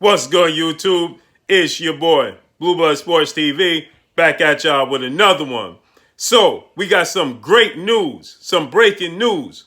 What's good, YouTube? It's your boy, Blue Blood Sports TV, back at y'all with another one. So, we got some great news, some breaking news.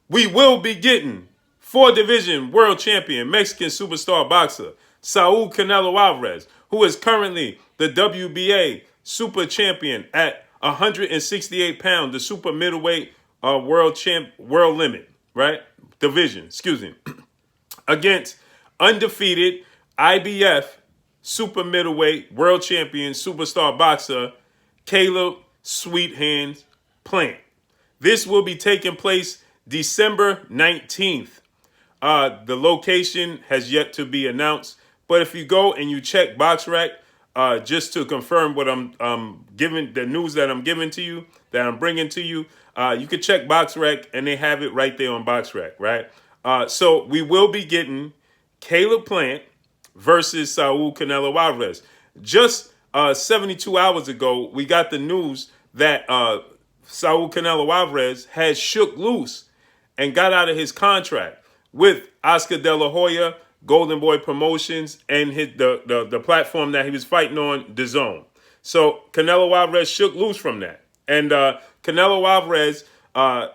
We will be getting four-division world champion, Mexican superstar boxer, SAUL Canelo Alvarez, who is currently the WBA super champion at 168 pounds, the super middleweight world limit, right? Division, excuse me. Against undefeated IBF super middleweight world champion superstar boxer Caleb Sweet Hands Plant. This will be taking place December 19th. The location has yet to be announced, but if you go and you check BoxRec, just to confirm what I'm giving, the news that I'm giving to you, that I'm bringing to you, you can check BoxRec and they have it right there on BoxRec, right? So we will be getting Caleb Plant versus Saul Canelo Alvarez. Just 72 hours ago, we got the news that Saul Canelo Alvarez had shook loose and got out of his contract with Oscar De La Hoya, Golden Boy Promotions, and the platform that he was fighting on, DAZN. So Canelo Alvarez shook loose from that. And Canelo Alvarez,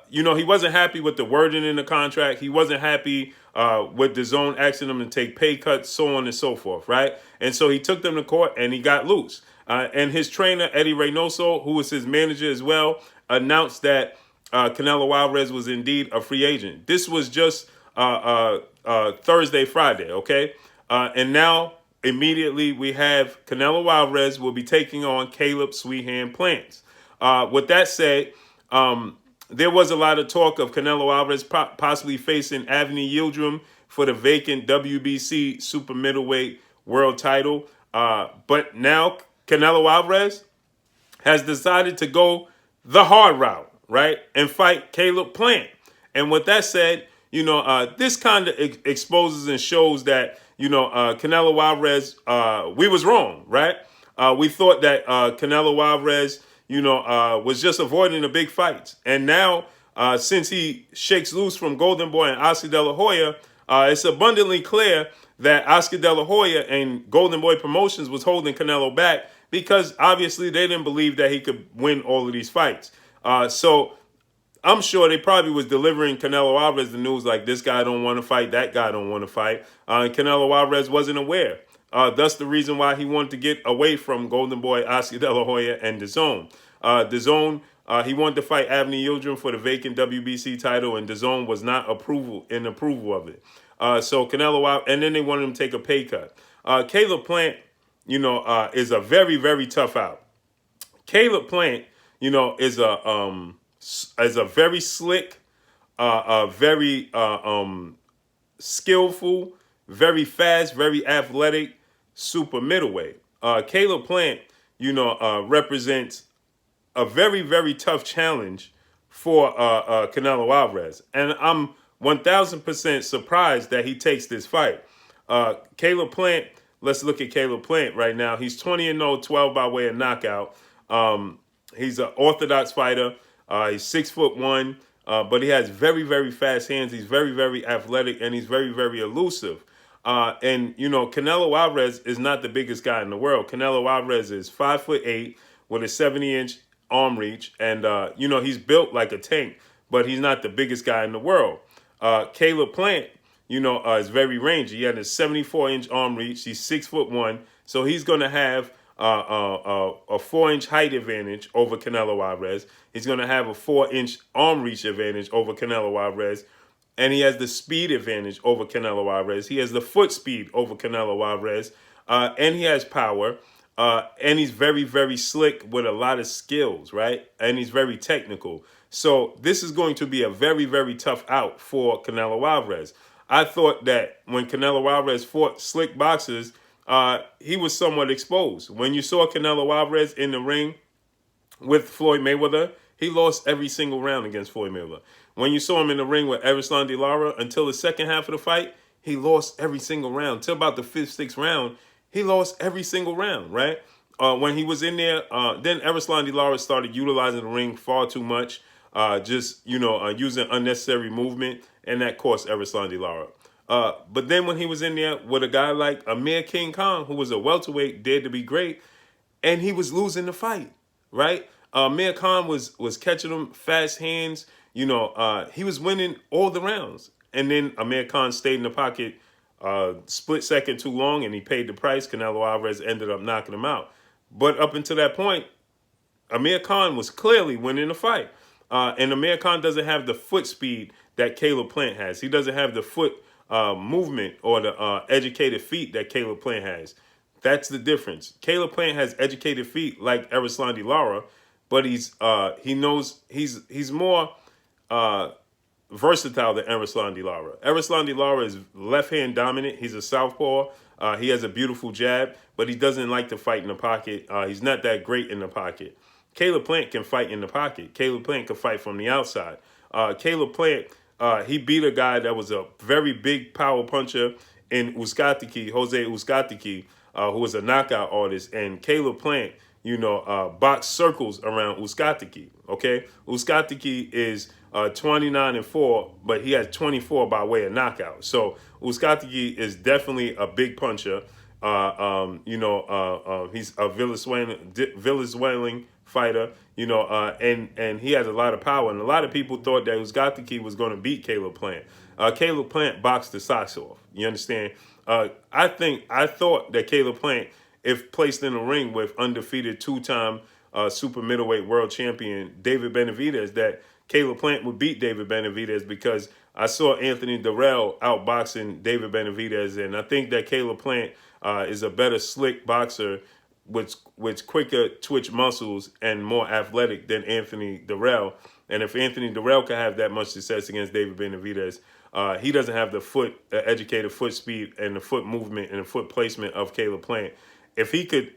he wasn't happy with the wording in the contract. He wasn't happy with DAZN asking him to take pay cuts, so on and so forth, right? And so he took them to court and he got loose. And his trainer, Eddie Reynoso, who was his manager as well, announced that Canelo Alvarez was indeed a free agent. This was just Thursday, Friday, okay? And now, immediately, we have Canelo Alvarez will be taking on Caleb Sweethand Plants. With that said, there was a lot of talk of Canelo Alvarez possibly facing Anthony Yildirim for the vacant WBC super middleweight world title. But now Canelo Alvarez has decided to go the hard route, right? And fight Caleb Plant. And with that said, this kind of exposes and shows that, Canelo Alvarez, we was wrong, right? We thought that Canelo Alvarez, was just avoiding the big fights. And now, since he shakes loose from Golden Boy and Oscar De La Hoya, it's abundantly clear that Oscar De La Hoya and Golden Boy Promotions was holding Canelo back because obviously they didn't believe that he could win all of these fights. So I'm sure they probably was delivering Canelo Alvarez the news like this guy don't want to fight, that guy don't want to fight. And Canelo Alvarez wasn't aware. That's the reason why he wanted to get away from Golden Boy, Oscar De La Hoya, and DAZN. DAZN, he wanted to fight Anthony Yildirim for the vacant WBC title, and DAZN was not approval of it. So Canelo, and then they wanted him to take a pay cut. Caleb Plant, is a very, very tough out. Caleb Plant, is a very slick, very skillful, very fast, very athletic super middleweight. Caleb Plant, represents a very, very tough challenge for Canelo Alvarez. And I'm 1,000% surprised that he takes this fight. Caleb Plant, let's look at Caleb Plant right now. He's 20-0, 12 by way of knockout. He's an orthodox fighter. He's 6'1", but he has very, very fast hands. He's very, very athletic, and he's very, very elusive. And Canelo Alvarez is not the biggest guy in the world. Canelo Alvarez is 5'8" with a 70-inch arm reach, and he's built like a tank, but he's not the biggest guy in the world. Caleb Plant, is very rangy. He had a 74-inch arm reach. He's 6'1", so he's going to have a 4-inch height advantage over Canelo Alvarez. He's going to have a 4-inch arm reach advantage over Canelo Alvarez. And he has the speed advantage over Canelo Alvarez. He has the foot speed over Canelo Alvarez. And he has power. And he's very, very slick with a lot of skills, right? And he's very technical. So this is going to be a very, very tough out for Canelo Alvarez. I thought that when Canelo Alvarez fought slick boxers, he was somewhat exposed. When you saw Canelo Alvarez in the ring with Floyd Mayweather, he lost every single round against Floyd Mayweather. When you saw him in the ring with Erislandy Lara, until the second half of the fight, he lost every single round. Until about the 5th, 6th round, he lost every single round, right? When he was in there, then Erislandy Lara started utilizing the ring far too much, using unnecessary movement, and that cost Erislandy Lara. But then when he was in there with a guy like Amir King Khan, who was a welterweight, dared to be great, and he was losing the fight, right? Amir Khan was catching him fast hands. He was winning all the rounds. And then Amir Khan stayed in the pocket split second too long, and he paid the price. Canelo Alvarez ended up knocking him out. But up until that point, Amir Khan was clearly winning the fight. And Amir Khan doesn't have the foot speed that Caleb Plant has. He doesn't have the foot movement or the educated feet that Caleb Plant has. That's the difference. Caleb Plant has educated feet like Erislandy Lara, but he's more versatile than Erislandy Lara. Erislandy Lara is left-hand dominant. He's a southpaw. He has a beautiful jab, but he doesn't like to fight in the pocket. He's not that great in the pocket. Caleb Plant can fight in the pocket. Caleb Plant can fight from the outside. Caleb Plant, he beat a guy that was a very big power puncher in Uzcategui, Jose Uzcategui, who was a knockout artist. And Caleb Plant, boxed circles around Uzcategui, okay? Uzcategui is 29-4, but he has 24 by way of knockout. So Uzcategui is definitely a big puncher. He's a Venezuelan fighter, and he has a lot of power. And a lot of people thought that Uzcategui was going to beat Caleb Plant. Caleb Plant boxed the socks off. You understand? I thought that Caleb Plant, if placed in a ring with undefeated two-time super middleweight world champion David Benavidez, that Caleb Plant would beat David Benavidez, because I saw Anthony Durrell outboxing David Benavidez, and I think that Caleb Plant is a better slick boxer with quicker twitch muscles and more athletic than Anthony Durrell. And if Anthony Durrell can have that much success against David Benavidez, he doesn't have the educated foot speed and the foot movement and the foot placement of Caleb Plant. If he could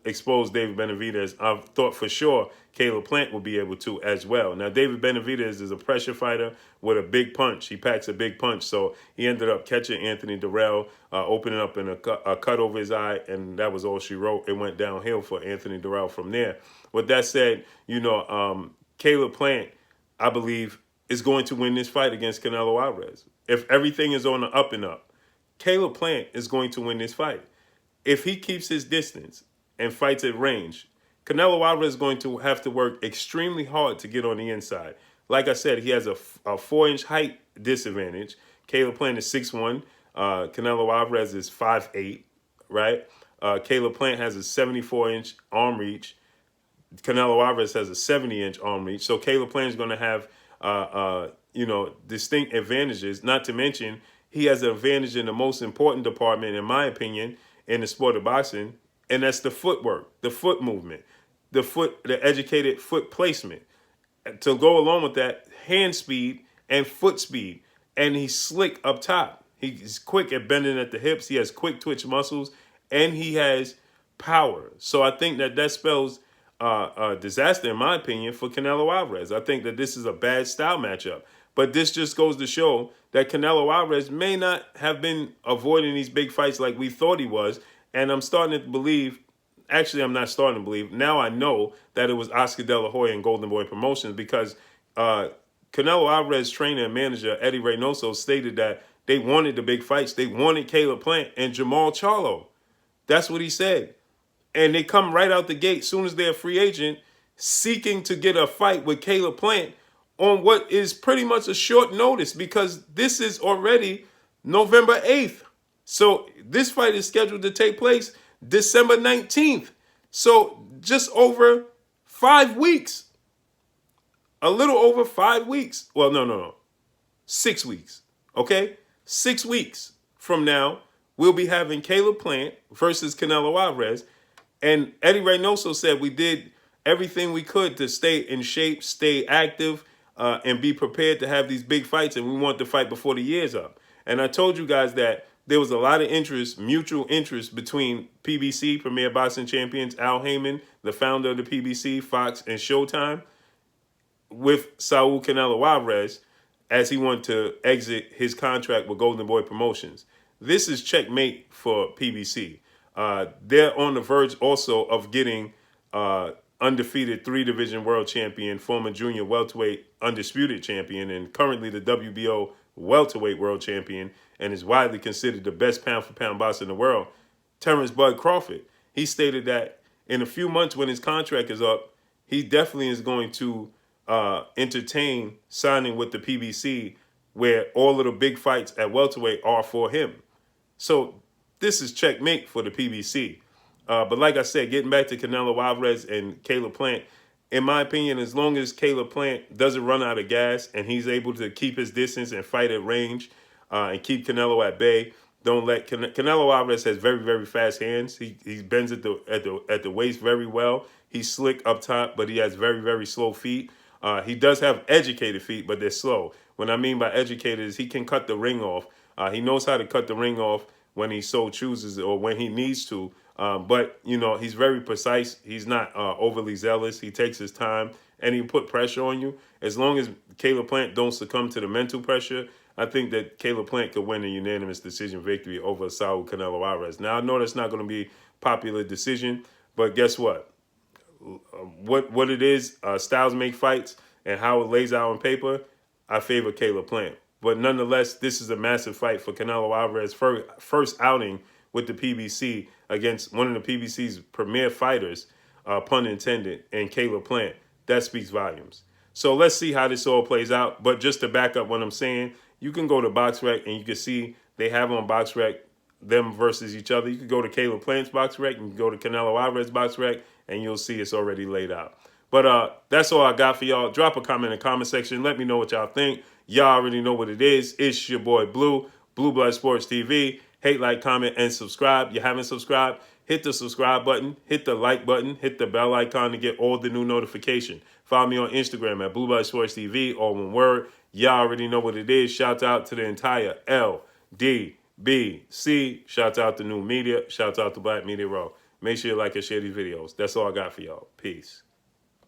expose David Benavidez, I thought for sure Caleb Plant would be able to as well. Now, David Benavidez is a pressure fighter with a big punch. He packs a big punch, so he ended up catching Anthony Durrell, opening up in a cut over his eye, and that was all she wrote. It went downhill for Anthony Durrell from there. With that said, Caleb Plant, I believe, is going to win this fight against Canelo Alvarez. If everything is on the up and up, Caleb Plant is going to win this fight. If he keeps his distance and fights at range, Canelo Alvarez is going to have to work extremely hard to get on the inside. Like I said, he has a 4-inch height disadvantage. Caleb Plant is 6'1". Canelo Alvarez is 5'8", right? Caleb Plant has a 74-inch arm reach. Canelo Alvarez has a 70-inch arm reach. So Caleb Plant is going to have, distinct advantages. Not to mention, he has an advantage in the most important department, in my opinion, in the sport of boxing, and that's the footwork, the foot movement, the educated foot placement. To go along with that, hand speed and foot speed. And he's slick up top. He's quick at bending at the hips. He has quick twitch muscles, and he has power. So I think that spells a disaster, in my opinion, for Canelo Alvarez. I think that this is a bad style matchup. But this just goes to show that Canelo Alvarez may not have been avoiding these big fights like we thought he was. And I'm starting to believe, actually I'm not starting to believe, now I know that it was Oscar De La Hoya and Golden Boy Promotions, because Canelo Alvarez trainer and manager Eddie Reynoso stated that they wanted the big fights. They wanted Caleb Plant and Jamal Charlo. That's what he said. And they come right out the gate, soon as they're a free agent, seeking to get a fight with Caleb Plant on what is pretty much a short notice, because this is already November 8th. So this fight is scheduled to take place December 19th. So just over 5 weeks. A little over 5 weeks. Well, no. 6 weeks. Okay? 6 weeks from now, we'll be having Caleb Plant versus Canelo Alvarez. And Eddie Reynoso said we did everything we could to stay in shape, stay active, and be prepared to have these big fights, and we want to fight before the year's up. And I told you guys that there was a lot of interest, mutual interest, between PBC, Premier Boxing Champions, Al Heyman, the founder of the PBC, Fox, and Showtime, with Saul Canelo Alvarez, as he wanted to exit his contract with Golden Boy Promotions. This is checkmate for PBC. They're on the verge also of getting undefeated 3-division world champion, former junior welterweight undisputed champion, and currently the WBO welterweight world champion, and is widely considered the best pound-for-pound boxer in the world, Terrence Bud Crawford. He stated that in a few months when his contract is up, he definitely is going to entertain signing with the PBC, where all of the big fights at welterweight are for him. So this is checkmate for the PBC. But like I said, getting back to Canelo Alvarez and Caleb Plant, in my opinion, as long as Caleb Plant doesn't run out of gas and he's able to keep his distance and fight at range and keep Canelo at bay, don't let Canelo Alvarez has very, very fast hands. He bends at the waist very well. He's slick up top, but he has very, very slow feet. He does have educated feet, but they're slow. What I mean by educated is he can cut the ring off. He knows how to cut the ring off when he so chooses or when he needs to. But, you know, he's very precise. He's not overly zealous. He takes his time and he put pressure on you. As long as Caleb Plant don't succumb to the mental pressure, I think that Caleb Plant could win a unanimous decision victory over SAUL Canelo Alvarez. Now, I know that's not going to be a popular decision, but guess what? What it is, styles make fights, and how it lays out on paper, I favor Caleb Plant. But nonetheless, this is a massive fight for Canelo Alvarez, first outing with the PBC against one of the PBC's premier fighters, pun intended, and Caleb Plant. That speaks volumes. So let's see how this all plays out. But just to back up what I'm saying, you can go to BoxRec and you can see they have on BoxRec them versus each other. You can go to Caleb Plant's BoxRec, you can go to Canelo Alvarez BoxRec, and you'll see it's already laid out. But that's all I got for y'all. Drop a comment in the comment section. Let me know what y'all think. Y'all already know what it is. It's your boy Blue, Blue Blood Sports TV. Hate, like, comment, and subscribe. You haven't subscribed? Hit the subscribe button, hit the like button, hit the bell icon to get all the new notification. Follow me on Instagram at Blue Blood Sports TV, all one word. Y'all already know what it is. Shout out to the entire LDBC. Shout out to New Media. Shout out to Black Media Row. Make sure you like and share these videos. That's all I got for y'all. Peace.